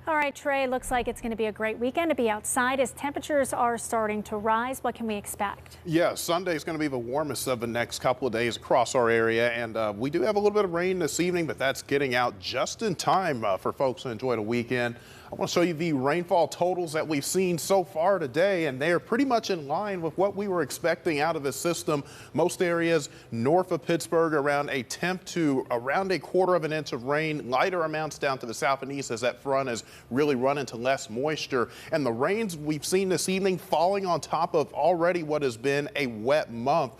All right, Trey, looks like it's going to be a great weekend to be outside as temperatures are starting to rise. What can we expect? Yeah, Sunday is going to be the warmest of the next couple of days across our area, and we do have a little bit of rain this evening, but that's getting out just in time for folks to enjoy the weekend. I want to show you the rainfall totals that we've seen so far today, and they are pretty much in line with what we were expecting out of the system. Most areas north of Pittsburgh around a tenth to around a quarter of an inch of rain. Lighter amounts down to the south and east as that front is really run into less moisture. And the rains we've seen this evening falling on top of already what has been a wet month.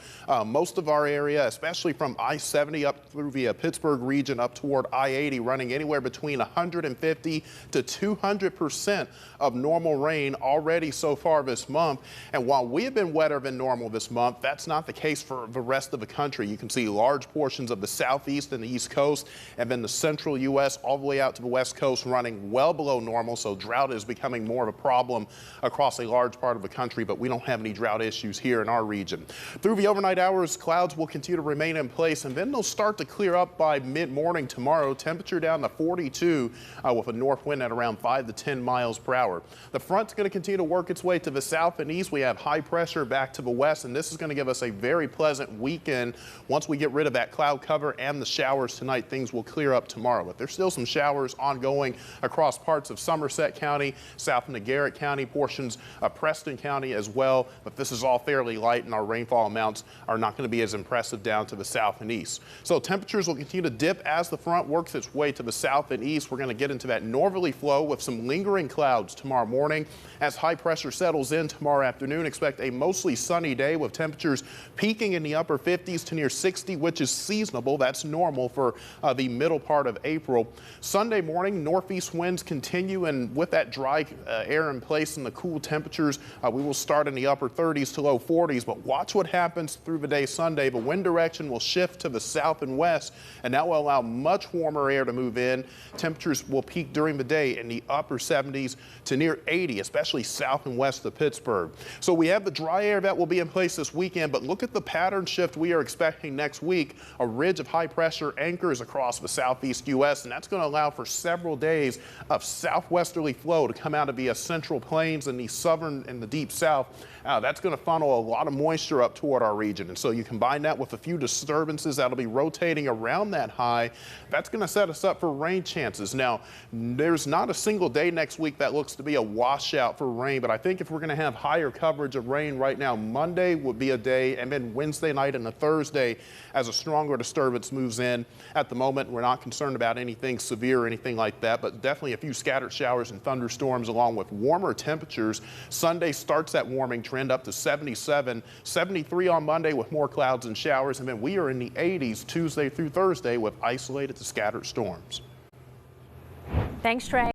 Most of our area, especially from I-70 up through the Pittsburgh region up toward I-80, running anywhere between 150 to 200% of normal rain already so far this month. And while we have been wetter than normal this month, that's not the case for the rest of the country. You can see large portions of the southeast and the east coast, and then the central U.S. all the way out to the west coast running well below normal. So drought is becoming more of a problem across a large part of the country, but we don't have any drought issues here in our region. Through the overnight hours, clouds will continue to remain in place, and then they'll start to clear up by mid-morning tomorrow. Temperature down to 42 with a north wind at around 5 to 10 miles per hour. The front's going to continue to work its way to the south and east. We have high pressure back to the west, and this is going to give us a very pleasant weekend. Once we get rid of that cloud cover and the showers tonight, things will clear up tomorrow. But there's still some showers ongoing across parts of Somerset County, south into Garrett County, portions of Preston County as well. But this is all fairly light, and our rainfall amounts are not going to be as impressive down to the south and east. So temperatures will continue to dip as the front works its way to the south and east. We're going to get into that northerly flow with some lingering clouds tomorrow morning. As high pressure settles in tomorrow afternoon, expect a mostly sunny day with temperatures peaking in the upper 50s to near 60, which is seasonable. That's normal for the middle part of April. Sunday morning, northeast winds continue, and with that dry air in place and the cool temperatures, we will start in the upper 30s to low 40s. But watch what happens through the day Sunday. The wind direction will shift to the south and west, and that will allow much warmer air to move in. Temperatures will peak during the day in the upper 70s to near 80, especially south and west of Pittsburgh. So we have the dry air that will be in place this weekend, but look at the pattern shift we are expecting next week. A ridge of high pressure anchors across the southeast U.S., and that's going to allow for several days of southwesterly flow to come out of the central plains and the southern and the deep south. That's going to funnel a lot of moisture up toward our region. And so you combine that with a few disturbances that'll be rotating around that high. That's going to set us up for rain chances. Now, there's not a single day next week that looks to be a washout for rain, but I think if we're going to have higher coverage of rain right now, Monday would be a day, and then Wednesday night and a Thursday as a stronger disturbance moves in. At the moment, we're not concerned about anything severe or anything like that, but definitely a few scattered showers and thunderstorms along with warmer temperatures. Sunday starts that warming trend up to 77, 73 on Monday with more clouds and showers, and then we are in the 80s Tuesday through Thursday with isolated to scattered storms. Thanks, Trey.